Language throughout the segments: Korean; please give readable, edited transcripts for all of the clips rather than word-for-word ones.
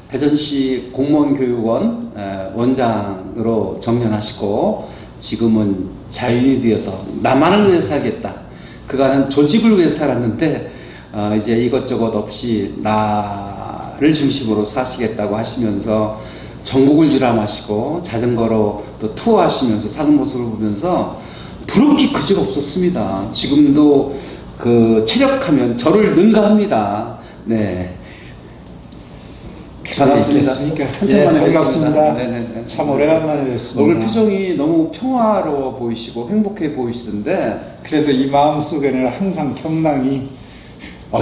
대전시 공무원교육원 원장으로 정년하시고 지금은 자유인이 되어서 나만을 위해서 살겠다. 그간은 조직을 위해서 살았는데 이제 이것저것 없이 나를 중심으로 사시겠다고 하시면서 전국을 주람하시고 자전거로 또 투어하시면서 사는 모습을 보면서 부럽기 그지가 없었습니다. 지금도 그 체력하면 저를 능가합니다. 네. 반갑습니다. 한참 만에 반갑습니다. 네네네. 참 오래간만에 뵙습니다. 얼굴 표정이 너무 평화로워 보이시고 행복해 보이시던데. 그래도 이 마음속에는 항상 경랑이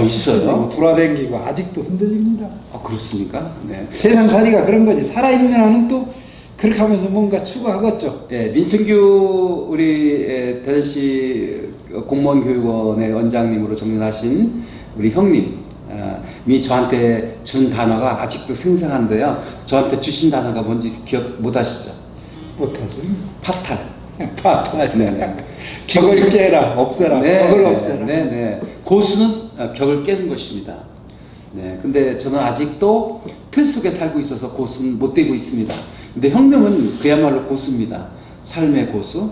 있어요? 돌아다니고 아직도 흔들립니다. 그렇습니까? 네. 세상살이가 그런 거지. 살아있는 한은 또 그렇게 하면서 뭔가 추구하겠죠. 예, 민천규 우리 대전시 공무원교육원의 원장님으로 정년하신 우리 형님 이 저한테 준 단어가 아직도 생생한데요. 저한테 주신 단어가 뭔지 기억 못 하시죠? 못하죠. 파탈. 파탈. 네네. 벽을 깨라, 없애라, 벽을 없애라. 네네. 고수는 벽을 깨는 것입니다. 네. 근데 저는 아직도 틀 속에 살고 있어서 고수는 못 되고 있습니다. 근데 형님은 그야말로 고수입니다. 삶의 고수.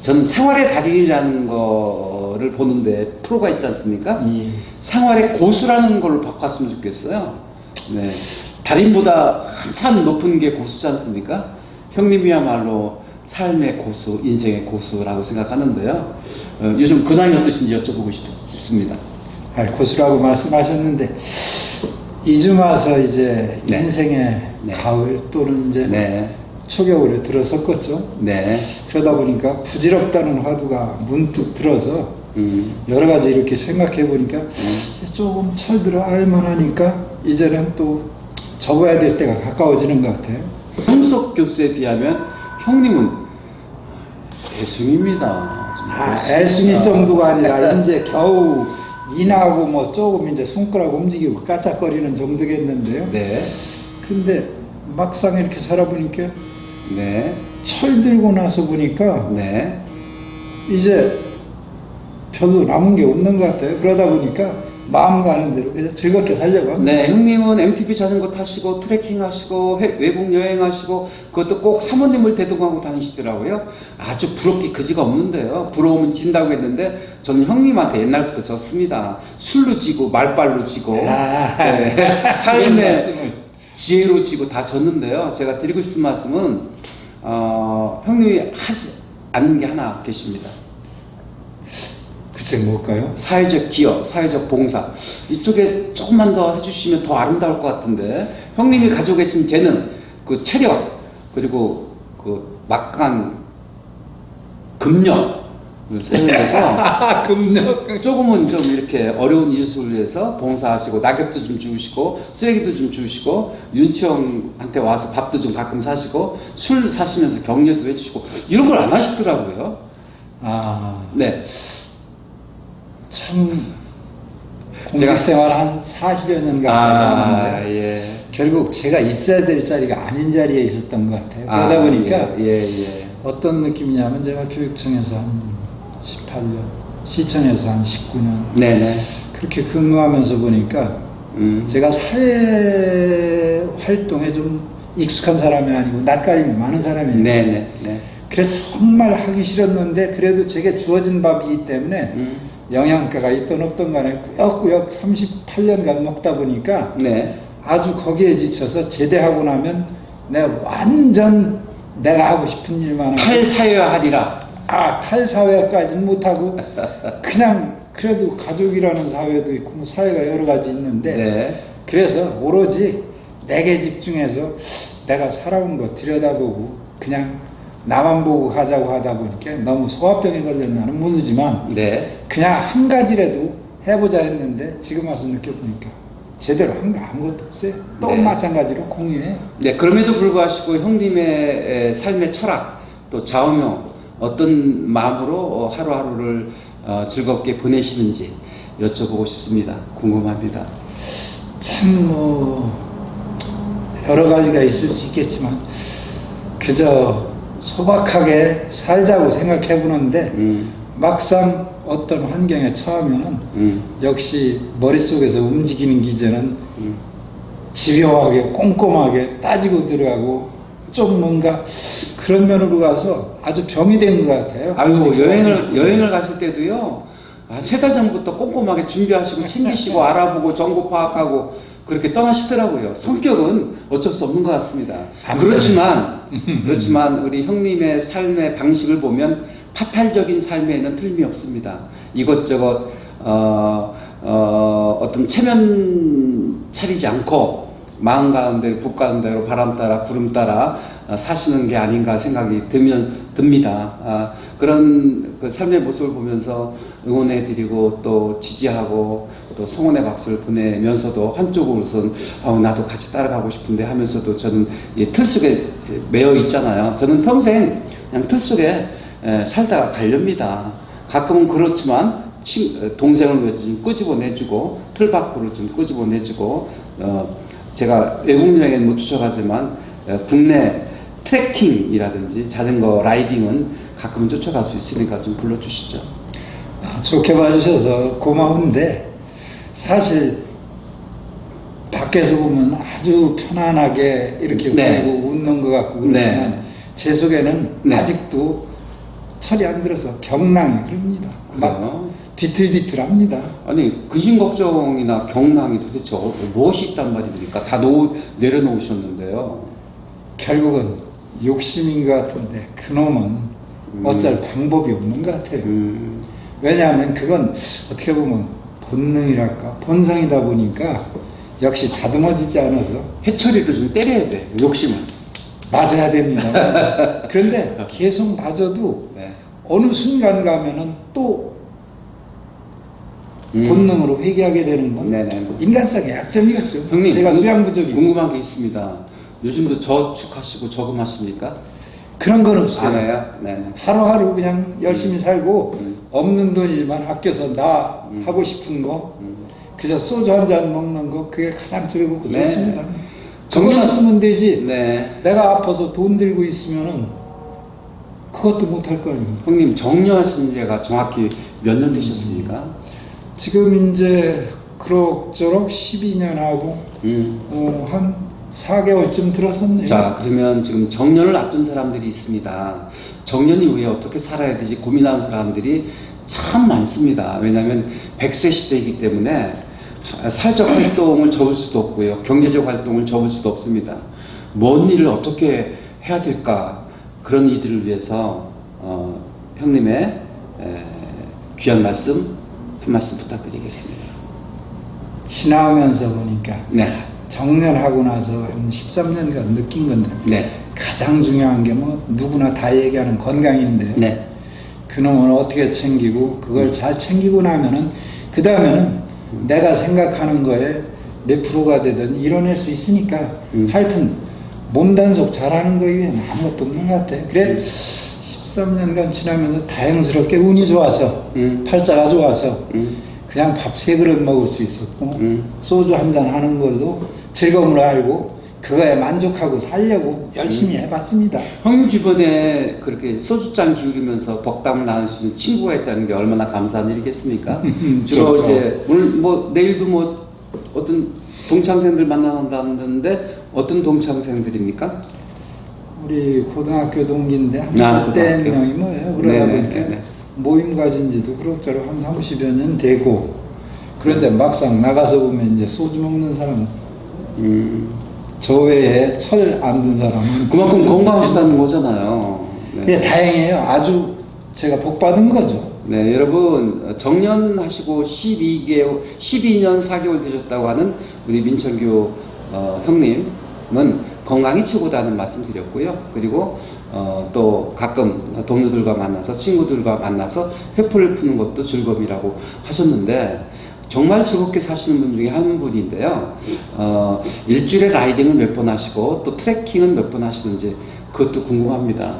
저는 생활의 달인이라는 거를 보는데 프로가 있지 않습니까? 생활의 고수라는 걸로 바꿨으면 좋겠어요. 네. 달인보다 한참 높은 게 고수지 않습니까? 형님이야말로 삶의 고수, 인생의 고수라고 생각하는데요. 요즘 근황이 어떠신지 여쭤보고 싶습니다. 고수라고 말씀하셨는데 이쯤 와서 이제 네. 인생의 네. 가을 또는 이제 네. 초겨울에 들어섰겠죠. 네. 그러다 보니까 부질없다는 화두가 문득 들어서 여러 가지 이렇게 생각해 보니까 조금 철들어 알만하니까 이제는 또 접어야 될 때가 가까워지는 것 같아요. 홍석 교수에 비하면 형님은 애숭입니다. 애숭이 정도가 아니라 이제 겨우 인하고 뭐 조금 이제 손가락 움직이고 까짝거리는 정도겠는데요. 네. 근데 막상 이렇게 살아보니까 네. 철들고 나서 보니까 네. 이제 별로 남은 게 없는 것 같아요. 그러다 보니까 마음 가는 대로 그래서 즐겁게 살려고 합니다. 네, 형님은 MTB 자전거 타시고 트레킹 하시고 외국 여행하시고 그것도 꼭 사모님을 대동하고 다니시더라고요. 아주 부럽기 그지가 없는데요. 부러우면 진다고 했는데 저는 형님한테 옛날부터 졌습니다. 술로 지고 말빨로 지고 네, 삶의 지혜로 지고 다 졌는데요. 제가 드리고 싶은 말씀은 형님이 하지 않는 게 하나 계십니다. 글쎄 뭘까요? 사회적 기여, 사회적 봉사 이쪽에 조금만 더 해주시면 더 아름다울 것 같은데 형님이 가지고 계신 재능, 그 체력 그리고 그 막간 금력을 사용해서 금력 조금은 좀 이렇게 어려운 이웃을 위해서 봉사하시고 낙엽도 좀 주우시고 쓰레기도 좀 주우시고 윤치형한테 와서 밥도 좀 가끔 사시고 술 사시면서 격려도 해주시고 이런 걸 안 하시더라고요. 네. 참 공직생활 한 40여 년 가까이 했는데 예. 결국 제가 있어야 될 자리가 아닌 자리에 있었던 것 같아요. 그러다 보니까 예. 어떤 느낌이냐면 제가 교육청에서 한 18년, 시청에서 한 19년 네네. 그렇게 근무하면서 보니까 제가 사회 활동에 좀 익숙한 사람이 아니고 낯가림이 많은 사람이에요. 네네. 그래서 정말 하기 싫었는데 그래도 제게 주어진 밥이기 때문에 영양가가 있던 없던 간에 꾸역꾸역 38년간 먹다 보니까 네. 아주 거기에 지쳐서 제대하고 나면 내가 완전 내가 하고 싶은 일만 하고 탈사회화하리라. 탈사회까지는 못하고 그냥 그래도 가족이라는 사회도 있고 뭐 사회가 여러 가지 있는데 네. 그래서 오로지 내게 집중해서 내가 살아온 거 들여다보고 그냥 나만 보고 가자고 하다 보니까 너무 소화병에 걸렸나는 모르지만 네. 그냥 한 가지라도 해보자 했는데 지금 와서 느껴보니까 제대로 한 거 아무것도 없어요. 또 네. 마찬가지로 공유해. 네. 그럼에도 불구하고 형님의 삶의 철학 또 좌우명 어떤 마음으로 하루하루를 즐겁게 보내시는지 여쭤보고 싶습니다. 궁금합니다. 참 뭐 여러 가지가 있을 수 있겠지만 그저 소박하게 살자고 생각해 보는데 막상 어떤 환경에 처하면은 역시 머릿속에서 움직이는 기제는 집요하게 꼼꼼하게 따지고 들어가고 좀 뭔가 그런 면으로 가서 아주 병이 된 것 같아요. 아유, 여행을 가실 때도요, 세 달 전부터 꼼꼼하게 준비하시고 챙기시고 알아보고 정보 파악하고 그렇게 떠나시더라고요. 성격은 어쩔 수 없는 것 같습니다. 그렇지만 우리 형님의 삶의 방식을 보면 파탈적인 삶에는 틀림이 없습니다. 이것저것 어떤 체면 차리지 않고 마음 가운데로 북 가운데로 바람 따라 구름 따라 사시는 게 아닌가 생각이 듭니다. 그런 그 삶의 모습을 보면서 응원해드리고 또 지지하고 또 성원의 박수를 보내면서도 한쪽으로선 나도 같이 따라가고 싶은데 하면서도 저는 이 틀 속에 매여 있잖아요. 저는 평생 그냥 틀 속에 살다가 가렵니다. 가끔은 그렇지만 동생을 위해서 좀 끄집어내주고 틀 밖으로 좀 끄집어내주고 제가 외국 여행은 못 쫓아가지만 국내 트레킹이라든지 자전거 라이딩은 가끔은 쫓아갈 수 있으니까 좀 불러주시죠. 좋게 봐주셔서 고마운데 사실 밖에서 보면 아주 편안하게 이렇게 네. 웃고 웃는 것 같고 그렇지만 네. 제 속에는 네. 아직도 철이 안 들어서 경랑이 흐릅니다. 막 뒤틀뒤틀합니다. 아니 근심 걱정이나 경랑이 도대체 무엇이 있단 말입니까? 다 내려놓으셨는데요. 결국은 욕심인 것 같은데 그놈은 어쩔 방법이 없는 것 같아요. 왜냐하면 그건 어떻게 보면 본능이랄까 본성이다 보니까 역시 다듬어지지 않아서 해처리를 좀 때려야 돼. 욕심을. 맞아야 됩니다. 그런데 계속 맞아도 네. 어느 순간 가면은 또 본능으로 회귀하게 되는 건 네네. 인간성의 약점이겠죠. 형님, 제가 수양 부족이 궁금한 게 있습니다. 요즘도 저축하시고 저금하십니까? 그런 건 없어요. 안 해요? 네네. 하루하루 그냥 열심히 살고 없는 돈이지만 아껴서 나 하고 싶은 거 그저 소주 한 잔 먹는 거 그게 가장 즐겁고 네. 좋습니다. 정년 쓰면 되지. 네. 내가 아파서 돈 들고 있으면은 그것도 못할 거 아닙니까? 형님 정려하신 지가 정확히 몇 년 되셨습니까? 지금 이제 그럭저럭 12년 하고 한 4개월쯤 들어섰네요. 자, 그러면 지금 정년을 앞둔 사람들이 있습니다. 정년 이후에 어떻게 살아야 되지 고민하는 사람들이 참 많습니다. 왜냐하면 100세 시대이기 때문에 사회적 활동을 접을 수도 없고요. 경제적 활동을 접을 수도 없습니다. 뭔 일을 어떻게 해야 될까? 그런 이들을 위해서 형님의 귀한 말씀 한 말씀 부탁드리겠습니다. 지나오면서 보니까 네. 정년하고 나서 한 13년간 느낀 건데 네. 가장 중요한 게 뭐 누구나 다 얘기하는 건강인데 네. 그놈을 어떻게 챙기고 그걸 잘 챙기고 나면은 그 다음에는 내가 생각하는 거에 몇 프로가 되든 이뤄낼 수 있으니까 하여튼 몸단속 잘하는 거 이외에는 아무것도 없는 것 같아. 그래 13년간 지나면서 다행스럽게 운이 좋아서 팔자가 좋아서 그냥 밥 3그릇 먹을 수 있었고 소주 한 잔 하는 것도 즐거움을 알고 그거에 만족하고 살려고 열심히 해봤습니다. 형님 주변에 그렇게 소주잔 기울이면서 덕담을 나누시는 친구가 있다는 게 얼마나 감사한 일이겠습니까? 주로 좋죠. 이제 오늘 뭐 내일도 뭐 어떤 동창생들 만난다는데 어떤 동창생들입니까? 우리 고등학교 동기인데 고등학교. 한 100 명이 뭐예요. 그러다 네네, 보니까 네네. 모임 가진 지도 그럭저럭 한 30여 년 되고 그런데 막상 나가서 보면 이제 소주 먹는 사람은 저 외에 철 안 든 사람은 그만큼 건강하시다는 거잖아요. 네. 예, 다행이에요. 아주 제가 복 받은 거죠. 네, 여러분 정년하시고 12년 4개월 되셨다고 하는 우리 민철교 형님은 건강이 최고다는 말씀 드렸고요. 그리고 또 가끔 동료들과 만나서 친구들과 만나서 회포를 푸는 것도 즐거움이라고 하셨는데 정말 즐겁게 사시는 분 중에 한 분인데요. 일주일에 라이딩을 몇 번 하시고 또 트레킹은 몇 번 하시는지 그것도 궁금합니다.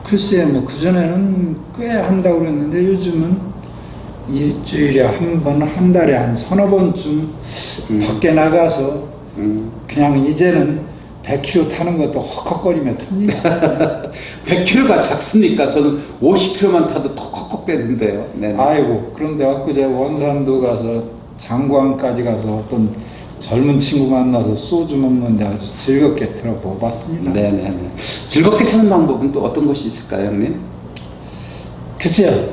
글쎄 뭐 그전에는 꽤 한다고 그랬는데 요즘은 일주일에 한 번, 한 달에 한 서너 번쯤 밖에 나가서 그냥 이제는 100km 타는 것도 헉헉거리며 탑니다. 100km가 작습니까? 저는 50km만 타도 턱헉헉 되는데요. 네. 아이고 그런데 엊그제 원산도 가서 장광까지 가서 어떤 젊은 친구 만나서 소주 먹는데 아주 즐겁게 들어보았습니다. 네네네. 즐겁게 사는 방법은 또 어떤 것이 있을까요, 형님? 글쎄요,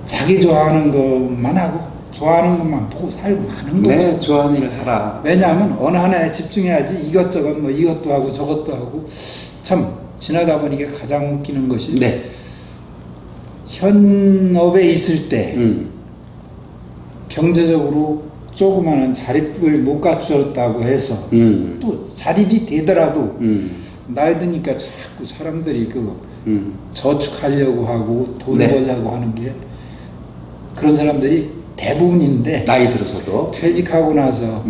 자기 좋아하는 것만 하고 좋아하는 것만 보고 살고 하는 거죠. 네, 좋아하는 일 하라. 왜냐하면 어느 하나에 집중해야지 이것저것 뭐 이것도 하고 저것도 하고. 참 지나다 보니까 가장 웃기는 것이 네. 현업에 있을 때 음. 경제적으로 조그마한 자립을 못 갖추었다고 해서 또 자립이 되더라도 나이 드니까 자꾸 사람들이 저축하려고 하고 돈 네. 벌려고 하는 게 그런 사람들이 대부분인데 나이 들어서도. 퇴직하고 나서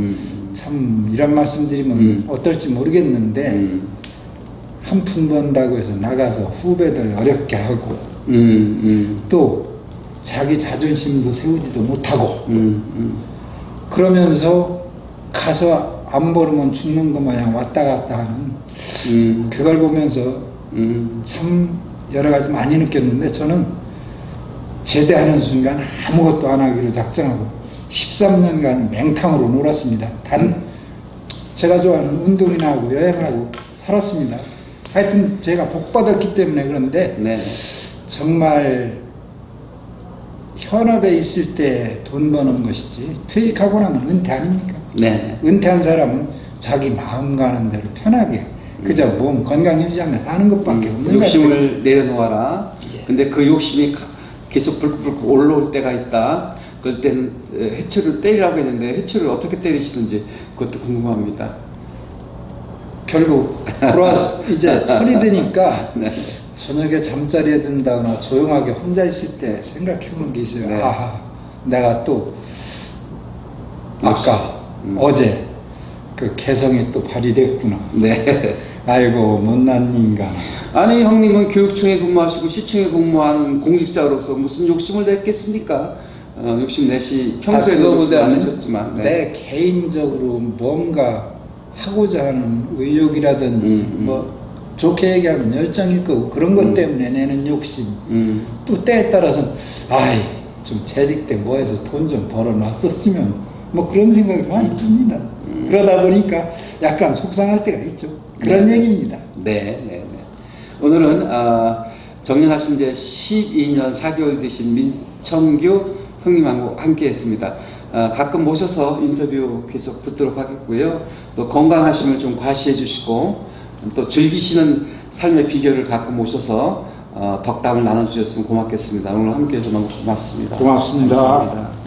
참 이런 말씀 드리면 어떨지 모르겠는데 한 푼 번다고 해서 나가서 후배들 어렵게 하고 또 자기 자존심도 세우지도 못하고 그러면서 가서 안 벌으면 죽는 것 마냥 왔다 갔다 하는 그걸 보면서 참 여러 가지 많이 느꼈는데 저는 제대하는 순간 아무것도 안 하기로 작정하고 13년간 맹탕으로 놀았습니다. 단 제가 좋아하는 운동이나 하고 여행하고 살았습니다. 하여튼 제가 복 받았기 때문에 그런데 네. 정말 현업에 있을 때 돈 버는 것이지 퇴직하고 나면 은퇴 아닙니까? 네. 은퇴한 사람은 자기 마음 가는 대로 편하게 그저 몸 건강 유지하면서 사는 것밖에 없는 욕심을 내려놓아라. 근데 그 욕심이 계속 불끈불끈 올라올 때가 있다. 그럴 때는 해초를 때리라고 했는데 해초를 어떻게 때리시는지 그것도 궁금합니다. 결국 돌아와서 이제 철이 드니까 네. 저녁에 잠자리에 든다거나 조용하게 혼자 있을 때 생각해보는 게 있어요. 네. 아하, 내가 또 아까 어제 그 개성이 또 발휘됐구나. 네. 아이고 못난 인간. 아니 형님은 교육청에 근무하시고 시청에 근무하는 공직자로서 무슨 욕심을 냈겠습니까? 욕심 내시 평소에도 욕심 안 내셨지만 네. 내 개인적으로 뭔가 하고자 하는 의욕이라든지 뭐 좋게 얘기하면 열정일 거고 그런 것 때문에 내는 욕심 또 때에 따라서는 아이 좀 재직 때 뭐해서 돈 좀 벌어놨었으면 뭐 그런 생각이 많이 듭니다. 그러다 보니까 약간 속상할 때가 있죠. 그런 네. 얘기입니다. 네, 네, 네. 오늘은 정년하신 지 12년 4개월 되신 민청규 형님하고 함께했습니다. 가끔 모셔서 인터뷰 계속 듣도록 하겠고요. 또 건강하심을 좀 과시해 주시고 또 즐기시는 삶의 비결을 가끔 모셔서 덕담을 나눠주셨으면 고맙겠습니다. 오늘 함께해서 너무 고맙습니다. 고맙습니다. 감사합니다.